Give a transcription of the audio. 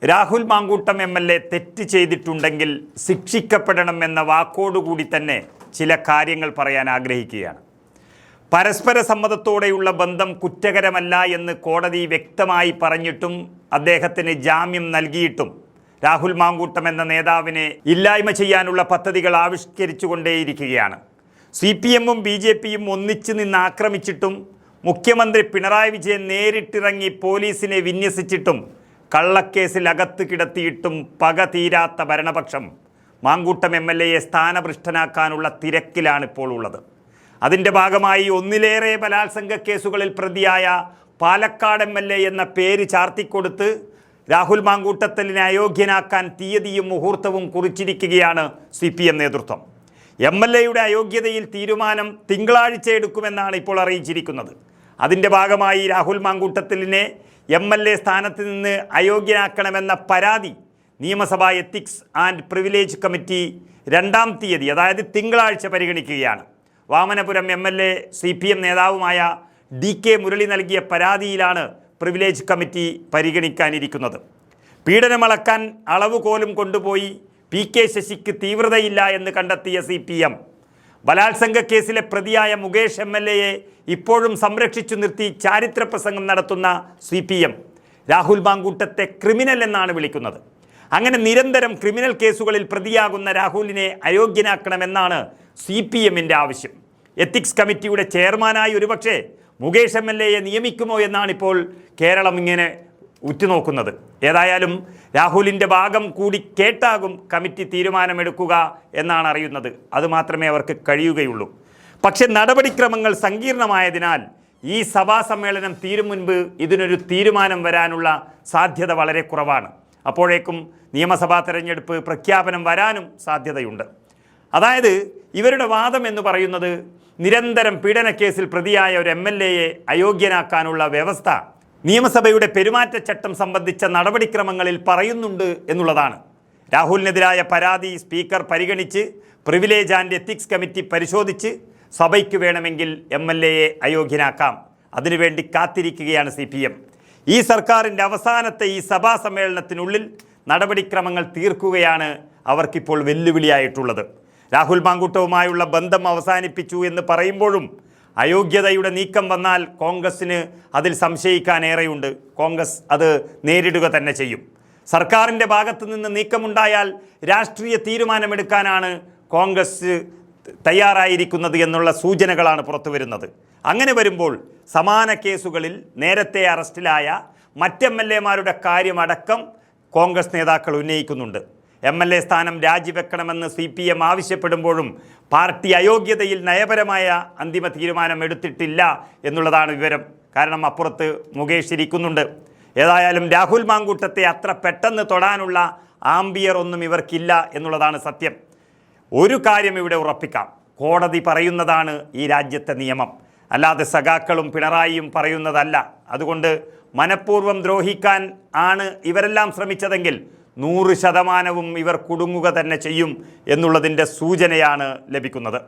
Rahul Mankoottam MLA തെറ്റ് ചെയ്തിട്ടുണ്ടെങ്കിൽ ശിക്ഷിക്കപ്പെടണമെന്ന വാക്കോടുകൂടി തന്നെ ചില കാര്യങ്ങൾ പറയാൻ ആഗ്രഹിക്കുകയാണ്. പരസ്പര സമ്മതത്തോടെയുള്ള ബന്ധം കുറ്റകരമല്ല എന്ന് കോടതി വ്യക്തമായി പറഞ്ഞിട്ടും അദ്ദേഹത്തിന് ജാമ്യം നൽകിയിട്ടും രാഹുൽ മാങ്കൂട്ടം എന്ന നേതാവിനെ ഇല്ലായ്മ ചെയ്യാനുള്ള പദ്ധതികൾ ആവിഷ്കരിച്ചുകൊണ്ടേയിരിക്കുകയാണ്. CPM-ഉം BJP-യും ഒന്നിച്ചു നിന്ന് ആക്രമിച്ചിട്ടും മുഖ്യമന്ത്രി പിണറായി വിജയൻ നേരിട്ടിറങ്ങി പോലീസിനെ വിന്യസിച്ചിട്ടും കള്ളക്കേസിൽ അകത്ത് കിടത്തിയിട്ടും പക തീരാത്ത ഭരണപക്ഷം മാങ്കൂട്ടം MLA-യെ സ്ഥാനഭ്രഷ്ടനാക്കാനുള്ള തിരക്കിലാണ് ഇപ്പോൾ ഉള്ളത്. അതിൻ്റെ ഭാഗമായി ഒന്നിലേറെ ബലാത്സംഗ കേസുകളിൽ പ്രതിയായ പാലക്കാട് MLA എന്ന പേര് ചാർത്തിക്കൊടുത്ത് രാഹുൽ മാങ്കൂട്ടത്തിലിനെ അയോഗ്യനാക്കാൻ തീയതിയും മുഹൂർത്തവും കുറിച്ചിരിക്കുകയാണ് CPM നേതൃത്വം. MLA-യുടെ അയോഗ്യതയിൽ തീരുമാനം തിങ്കളാഴ്ച എടുക്കുമെന്നാണ് ഇപ്പോൾ അറിയിച്ചിരിക്കുന്നത്. അതിൻ്റെ ഭാഗമായി രാഹുൽ മാങ്കൂട്ടത്തിലിനെ MLA സ്ഥാനത്ത് നിന്ന് അയോഗ്യനാക്കണമെന്ന പരാതി നിയമസഭാ എത്തിക്സ് ആൻഡ് പ്രിവിലേജ് കമ്മിറ്റി 2-ാം തീയതി, അതായത് തിങ്കളാഴ്ച പരിഗണിക്കുകയാണ്. വാമനപുരം MLA CPM നേതാവുമായ DK മുരളി നൽകിയ പരാതിയിലാണ് പ്രിവിലേജ് കമ്മിറ്റി പരിഗണിക്കാനിരിക്കുന്നത്. പീഡനമളക്കാൻ അളവുകോലും കൊണ്ടുപോയി PK ശശിക്ക് തീവ്രതയില്ല എന്ന് കണ്ടെത്തിയ CPM ബലാത്സംഗ കേസിലെ പ്രതിയായ മുകേഷ് MLA-യെ ഇപ്പോഴും സംരക്ഷിച്ചു നിർത്തി ചാരിത്ര പ്രസംഗം നടത്തുന്ന CPM രാഹുൽ മാങ്കൂട്ടത്തെ ക്രിമിനൽ എന്നാണ് വിളിക്കുന്നത്. അങ്ങനെ നിരന്തരം ക്രിമിനൽ കേസുകളിൽ പ്രതിയാകുന്ന രാഹുലിനെ അയോഗ്യനാക്കണമെന്നാണ് CPM-ന്റെ ആവശ്യം. എത്തിക്സ് കമ്മിറ്റിയുടെ ചെയർമാനായി ഒരുപക്ഷെ മുകേഷ് MLA-യെ നിയമിക്കുമോ എന്നാണ് ഇപ്പോൾ കേരളം ഇങ്ങനെ ഉറ്റുനോക്കുന്നത്. ഏതായാലും രാഹുലിൻ്റെ ഭാഗം കൂടി കേട്ടാകും കമ്മിറ്റി തീരുമാനമെടുക്കുക എന്നാണ് അറിയുന്നത്. അതുമാത്രമേ അവർക്ക് കഴിയുകയുള്ളൂ. പക്ഷെ നടപടിക്രമങ്ങൾ സങ്കീർണമായതിനാൽ ഈ സഭാ സമ്മേളനം തീരും മുൻപ് ഇതിനൊരു തീരുമാനം വരാനുള്ള സാധ്യത വളരെ കുറവാണ്. അപ്പോഴേക്കും നിയമസഭാ തെരഞ്ഞെടുപ്പ് പ്രഖ്യാപനം വരാനും സാധ്യതയുണ്ട്. അതായത് ഇവരുടെ വാദം എന്ന് പറയുന്നത് നിരന്തരം പീഡനക്കേസിൽ പ്രതിയായ ഒരു MLA-യെ അയോഗ്യനാക്കാനുള്ള വ്യവസ്ഥ നിയമസഭയുടെ പെരുമാറ്റച്ചട്ടം സംബന്ധിച്ച നടപടിക്രമങ്ങളിൽ പറയുന്നുണ്ട് എന്നുള്ളതാണ്. രാഹുലിനെതിരായ പരാതി സ്പീക്കർ പരിഗണിച്ച് പ്രിവിലേജ് ആൻഡ് എത്തിക്സ് കമ്മിറ്റി പരിശോധിച്ച് സഭയ്ക്ക് വേണമെങ്കിൽ MLA-യെ അയോഗ്യനാക്കാം. അതിനുവേണ്ടി കാത്തിരിക്കുകയാണ് CPM. ഈ സർക്കാരിൻ്റെ അവസാനത്തെ ഈ സഭാ സമ്മേളനത്തിനുള്ളിൽ നടപടിക്രമങ്ങൾ തീർക്കുകയാണ് അവർക്കിപ്പോൾ വെല്ലുവിളിയായിട്ടുള്ളത്. രാഹുൽ മാങ്കൂട്ടവുമായുള്ള ബന്ധം അവസാനിപ്പിച്ചു എന്ന് പറയുമ്പോഴും അയോഗ്യതയുടെ നീക്കം വന്നാൽ കോൺഗ്രസ്സിന് അതിൽ സംശയിക്കാനേറെയുണ്ട്. കോൺഗ്രസ് അത് നേരിടുക തന്നെ ചെയ്യും. സർക്കാരിൻ്റെ ഭാഗത്തു നിന്ന് നീക്കമുണ്ടായാൽ രാഷ്ട്രീയ തീരുമാനമെടുക്കാനാണ് കോൺഗ്രസ് തയ്യാറായിരിക്കുന്നത് എന്നുള്ള സൂചനകളാണ് പുറത്തു വരുന്നത്. അങ്ങനെ വരുമ്പോൾ സമാന കേസുകളിൽ നേരത്തെ അറസ്റ്റിലായ മറ്റ് MLA-മാരുടെ കാര്യമടക്കം കോൺഗ്രസ് നേതാക്കൾ ഉന്നയിക്കുന്നുണ്ട്. MLA സ്ഥാനം രാജിവെക്കണമെന്ന് CPM ആവശ്യപ്പെടുമ്പോഴും പാർട്ടി അയോഗ്യതയിൽ നയപരമായ അന്തിമ തീരുമാനം എടുത്തിട്ടില്ല എന്നുള്ളതാണ് വിവരം. കാരണം അപ്പുറത്ത് മുകേഷ് ഇരിക്കുന്നുണ്ട്. ഏതായാലും രാഹുൽ മാങ്കൂട്ടത്തെ അത്ര പെട്ടെന്ന് തൊടാനുള്ള ആംബിയർ ഒന്നും ഇവർക്കില്ല എന്നുള്ളതാണ് സത്യം. ഒരു കാര്യം ഇവിടെ ഉറപ്പിക്കാം, കോടതി പറയുന്നതാണ് ഈ രാജ്യത്തെ നിയമം, അല്ലാതെ സഖാക്കളും പിണറായിയും പറയുന്നതല്ല. അതുകൊണ്ട് മനഃപൂർവ്വം ദ്രോഹിക്കാൻ ആണ് ഇവരെല്ലാം ശ്രമിച്ചതെങ്കിൽ 100% ഇവർ കുടുങ്ങുക തന്നെ ചെയ്യും എന്നുള്ളതിൻ്റെ സൂചനയാണ് ലഭിക്കുന്നത്.